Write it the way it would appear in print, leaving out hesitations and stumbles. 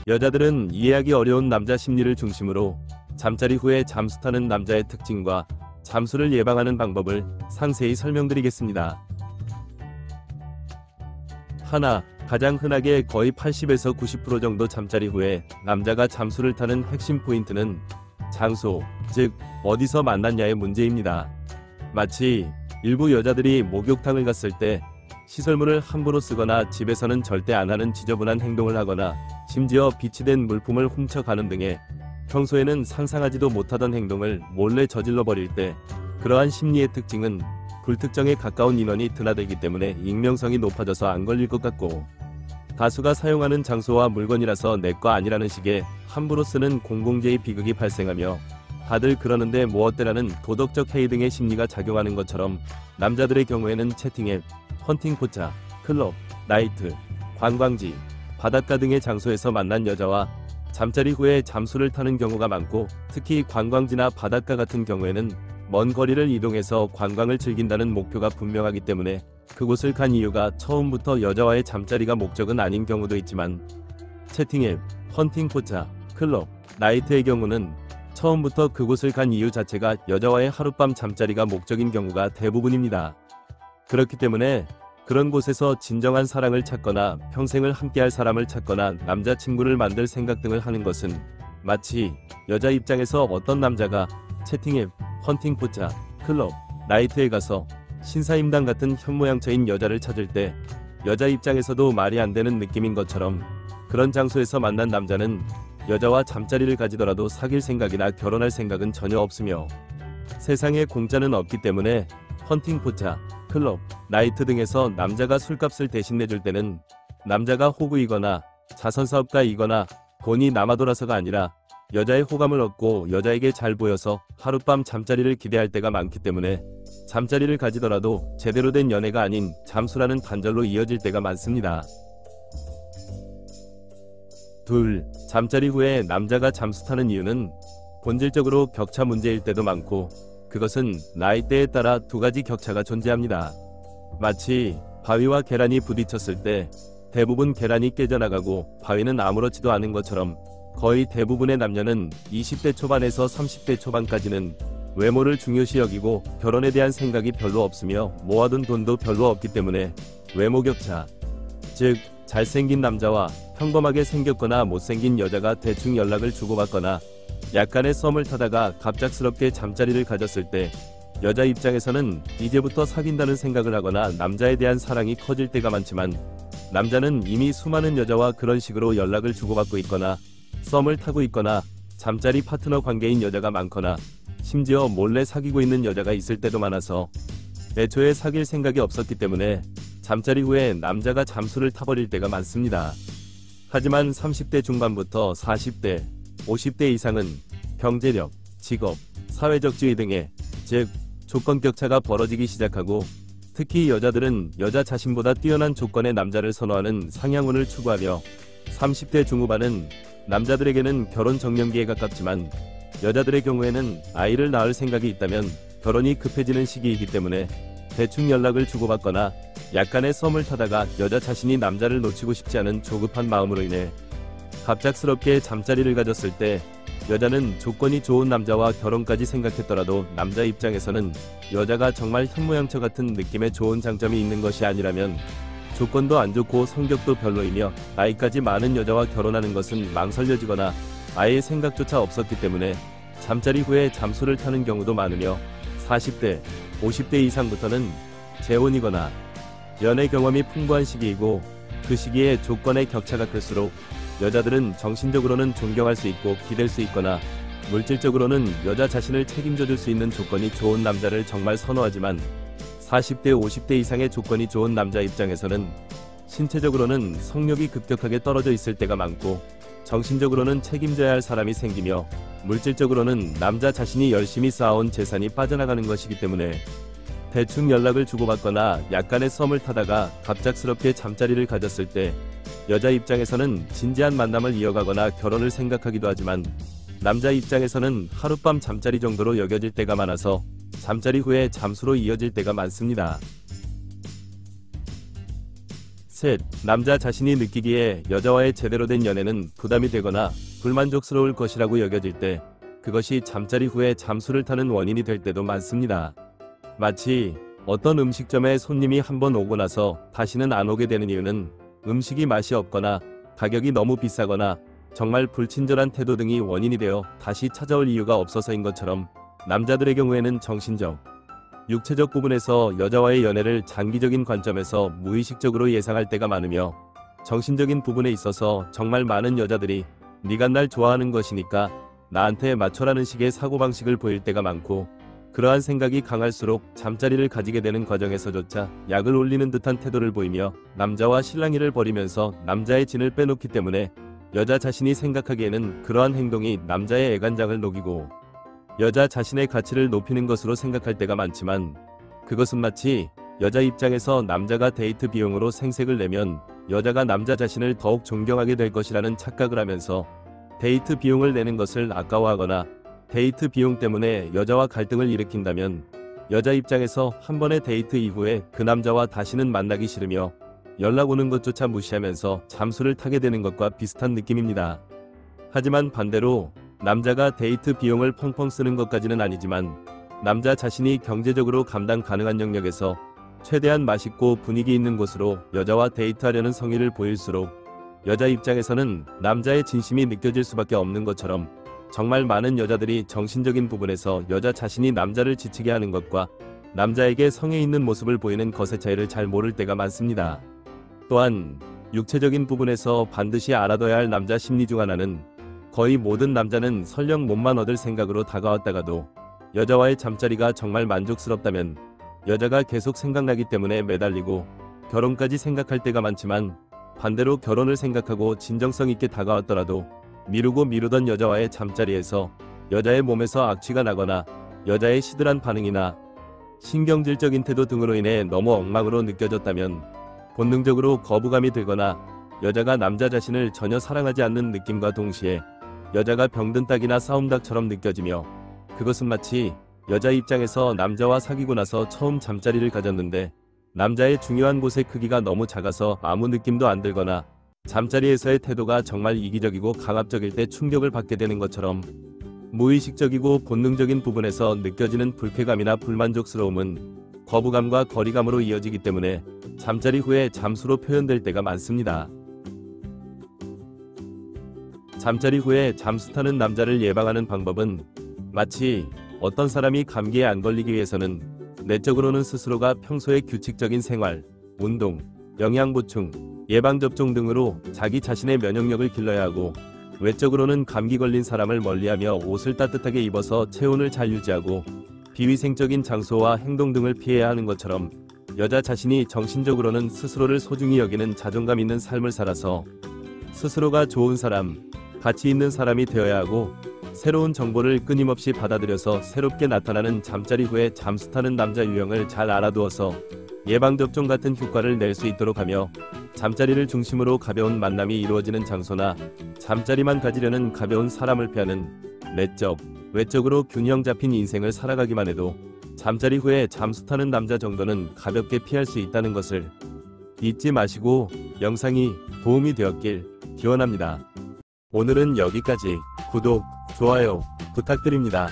여자들은 이해하기 어려운 남자 심리를 중심으로 잠자리 후에 잠수 타는 남자의 특징과 잠수를 예방하는 방법을 상세히 설명드리겠습니다. 하나, 가장 흔하게 거의 80에서 90% 정도 잠자리 후에 남자가 잠수를 타는 핵심 포인트는 장소, 즉 어디서 만났냐의 문제입니다. 마치 일부 여자들이 목욕탕을 갔을 때 시설물을 함부로 쓰거나 집에서는 절대 안 하는 지저분한 행동을 하거나 심지어 비치된 물품을 훔쳐가는 등의 평소에는 상상하지도 못하던 행동을 몰래 저질러 버릴 때 그러한 심리의 특징은 불특정에 가까운 인원이 드나들기 때문에 익명성이 높아져서 안 걸릴 것 같고, 다수가 사용하는 장소와 물건이라서 내 거 아니라는 식의 함부로 쓰는 공공재의 비극이 발생하며 다들 그러는데 뭐 어때라는 도덕적 해이 등의 심리가 작용하는 것처럼 남자들의 경우에는 채팅앱, 헌팅 포차, 클럽, 나이트, 관광지, 바닷가 등의 장소에서 만난 여자와 잠자리 후에 잠수를 타는 경우가 많고, 특히 관광지나 바닷가 같은 경우에는 먼 거리를 이동해서 관광을 즐긴다는 목표가 분명하기 때문에 그곳을 간 이유가 처음부터 여자와의 잠자리가 목적은 아닌 경우도 있지만, 채팅앱, 헌팅 포차, 클럽, 나이트의 경우는 처음부터 그곳을 간 이유 자체가 여자와의 하룻밤 잠자리가 목적인 경우가 대부분입니다. 그렇기 때문에 그런 곳에서 진정한 사랑을 찾거나 평생을 함께할 사람을 찾거나 남자친구를 만들 생각 등을 하는 것은 마치 여자 입장에서 어떤 남자가 채팅앱, 헌팅 포차, 클럽, 나이트에 가서 신사임당 같은 현모양처인 여자를 찾을 때 여자 입장에서도 말이 안 되는 느낌인 것처럼, 그런 장소에서 만난 남자는 여자와 잠자리를 가지더라도 사귈 생각이나 결혼할 생각은 전혀 없으며 세상에 공짜는 없기 때문에 헌팅 포차, 클럽, 나이트 등에서 남자가 술값을 대신 내줄 때는 남자가 호구이거나 자선사업가이거나 돈이 남아돌아서가 아니라 여자의 호감을 얻고 여자에게 잘 보여서 하룻밤 잠자리를 기대할 때가 많기 때문에 잠자리를 가지더라도 제대로 된 연애가 아닌 잠수라는 단절로 이어질 때가 많습니다. 둘, 잠자리 후에 남자가 잠수 타는 이유는 본질적으로 격차 문제일 때도 많고, 그것은 나이대에 따라 두 가지 격차가 존재합니다. 마치 바위와 계란이 부딪혔을 때 대부분 계란이 깨져나가고 바위는 아무렇지도 않은 것처럼, 거의 대부분의 남녀는 20대 초반에서 30대 초반까지는 외모를 중요시 여기고 결혼에 대한 생각이 별로 없으며 모아둔 돈도 별로 없기 때문에 외모 격차, 즉 잘생긴 남자와 평범하게 생겼거나 못생긴 여자가 대충 연락을 주고받거나 약간의 썸을 타다가 갑작스럽게 잠자리를 가졌을 때 여자 입장에서는 이제부터 사귄다는 생각을 하거나 남자에 대한 사랑이 커질 때가 많지만, 남자는 이미 수많은 여자와 그런 식으로 연락을 주고받고 있거나 썸을 타고 있거나 잠자리 파트너 관계인 여자가 많거나 심지어 몰래 사귀고 있는 여자가 있을 때도 많아서 애초에 사귈 생각이 없었기 때문에 잠자리 후에 남자가 잠수를 타버릴 때가 많습니다. 하지만 30대 중반부터 40대, 50대 이상은 경제력, 직업, 사회적 지위 등의 즉 조건 격차가 벌어지기 시작하고, 특히 여자들은 여자 자신보다 뛰어난 조건의 남자를 선호하는 상향운을 추구하며 30대 중후반은 남자들에게는 결혼 정년기에 가깝지만 여자들의 경우에는 아이를 낳을 생각이 있다면 결혼이 급해지는 시기이기 때문에 대충 연락을 주고받거나 약간의 썸을 타다가 여자 자신이 남자를 놓치고 싶지 않은 조급한 마음으로 인해 갑작스럽게 잠자리를 가졌을 때 여자는 조건이 좋은 남자와 결혼까지 생각했더라도 남자 입장에서는 여자가 정말 현모양처 같은 느낌의 좋은 장점이 있는 것이 아니라면 조건도 안 좋고 성격도 별로이며 나이까지 많은 여자와 결혼하는 것은 망설여지거나 아예 생각조차 없었기 때문에 잠자리 후에 잠수를 타는 경우도 많으며, 40대, 50대 이상부터는 재혼이거나 연애 경험이 풍부한 시기이고, 그 시기에 조건의 격차가 클수록 여자들은 정신적으로는 존경할 수 있고 기댈 수 있거나 물질적으로는 여자 자신을 책임져 줄 수 있는 조건이 좋은 남자를 정말 선호하지만, 40대 50대 이상의 조건이 좋은 남자 입장에서는 신체적으로는 성욕이 급격하게 떨어져 있을 때가 많고, 정신적으로는 책임져야 할 사람이 생기며 물질적으로는 남자 자신이 열심히 쌓아온 재산이 빠져나가는 것이기 때문에 대충 연락을 주고받거나 약간의 썸을 타다가 갑작스럽게 잠자리를 가졌을 때 여자 입장에서는 진지한 만남을 이어가거나 결혼을 생각하기도 하지만, 남자 입장에서는 하룻밤 잠자리 정도로 여겨질 때가 많아서 잠자리 후에 잠수로 이어질 때가 많습니다. 셋. 남자 자신이 느끼기에 여자와의 제대로 된 연애는 부담이 되거나 불만족스러울 것이라고 여겨질 때 그것이 잠자리 후에 잠수를 타는 원인이 될 때도 많습니다. 마치 어떤 음식점에 손님이 한번 오고 나서 다시는 안 오게 되는 이유는 음식이 맛이 없거나 가격이 너무 비싸거나 정말 불친절한 태도 등이 원인이 되어 다시 찾아올 이유가 없어서인 것처럼 남자들의 경우에는 정신적, 육체적 부분에서 여자와의 연애를 장기적인 관점에서 무의식적으로 예상할 때가 많으며 정신적인 부분에 있어서 정말 많은 여자들이 네가 날 좋아하는 것이니까 나한테 맞춰라는 식의 사고방식을 보일 때가 많고 그러한 생각이 강할수록 잠자리를 가지게 되는 과정에서조차 약을 올리는 듯한 태도를 보이며 남자와 실랑이를 벌이면서 남자의 진을 빼놓기 때문에 여자 자신이 생각하기에는 그러한 행동이 남자의 애간장을 녹이고 여자 자신의 가치를 높이는 것으로 생각할 때가 많지만 그것은 마치 여자 입장에서 남자가 데이트 비용으로 생색을 내면 여자가 남자 자신을 더욱 존경하게 될 것이라는 착각을 하면서 데이트 비용을 내는 것을 아까워하거나 데이트 비용 때문에 여자와 갈등을 일으킨다면 여자 입장에서 한 번의 데이트 이후에 그 남자와 다시는 만나기 싫으며 연락 오는 것조차 무시하면서 잠수를 타게 되는 것과 비슷한 느낌입니다. 하지만 반대로 남자가 데이트 비용을 펑펑 쓰는 것까지는 아니지만 남자 자신이 경제적으로 감당 가능한 영역에서 최대한 맛있고 분위기 있는 곳으로 여자와 데이트하려는 성의를 보일수록 여자 입장에서는 남자의 진심이 느껴질 수밖에 없는 것처럼 정말 많은 여자들이 정신적인 부분에서 여자 자신이 남자를 지치게 하는 것과 남자에게 성에 있는 모습을 보이는 것의 차이를 잘 모를 때가 많습니다. 또한 육체적인 부분에서 반드시 알아둬야 할 남자 심리 중 하나는 거의 모든 남자는 설령 몸만 얻을 생각으로 다가왔다가도 여자와의 잠자리가 정말 만족스럽다면 여자가 계속 생각나기 때문에 매달리고 결혼까지 생각할 때가 많지만 반대로 결혼을 생각하고 진정성 있게 다가왔더라도 미루고 미루던 여자와의 잠자리에서 여자의 몸에서 악취가 나거나 여자의 시들한 반응이나 신경질적인 태도 등으로 인해 너무 엉망으로 느껴졌다면 본능적으로 거부감이 들거나 여자가 남자 자신을 전혀 사랑하지 않는 느낌과 동시에 여자가 병든 닭이나 싸움 닭처럼 느껴지며 그것은 마치 여자 입장에서 남자와 사귀고 나서 처음 잠자리를 가졌는데 남자의 중요한 곳의 크기가 너무 작아서 아무 느낌도 안 들거나 잠자리에서의 태도가 정말 이기적이고 강압적일 때 충격을 받게 되는 것처럼 무의식적이고 본능적인 부분에서 느껴지는 불쾌감이나 불만족스러움은 거부감과 거리감으로 이어지기 때문에 잠자리 후에 잠수로 표현될 때가 많습니다. 잠자리 후에 잠수 타는 남자를 예방하는 방법은 마치 어떤 사람이 감기에 안 걸리기 위해서는 내적으로는 스스로가 평소에 규칙적인 생활, 운동, 영양보충, 예방접종 등으로 자기 자신의 면역력을 길러야 하고 외적으로는 감기 걸린 사람을 멀리하며 옷을 따뜻하게 입어서 체온을 잘 유지하고 비위생적인 장소와 행동 등을 피해야 하는 것처럼 여자 자신이 정신적으로는 스스로를 소중히 여기는 자존감 있는 삶을 살아서 스스로가 좋은 사람, 가치 있는 사람이 되어야 하고 새로운 정보를 끊임없이 받아들여서 새롭게 나타나는 잠자리 후에 잠수 타는 남자 유형을 잘 알아두어서 예방접종 같은 효과를 낼 수 있도록 하며 잠자리를 중심으로 가벼운 만남이 이루어지는 장소나 잠자리만 가지려는 가벼운 사람을 피하는 내적, 외적으로 균형 잡힌 인생을 살아가기만 해도 잠자리 후에 잠수 타는 남자 정도는 가볍게 피할 수 있다는 것을 잊지 마시고 영상이 도움이 되었길 기원합니다. 오늘은 여기까지. 구독, 좋아요 부탁드립니다.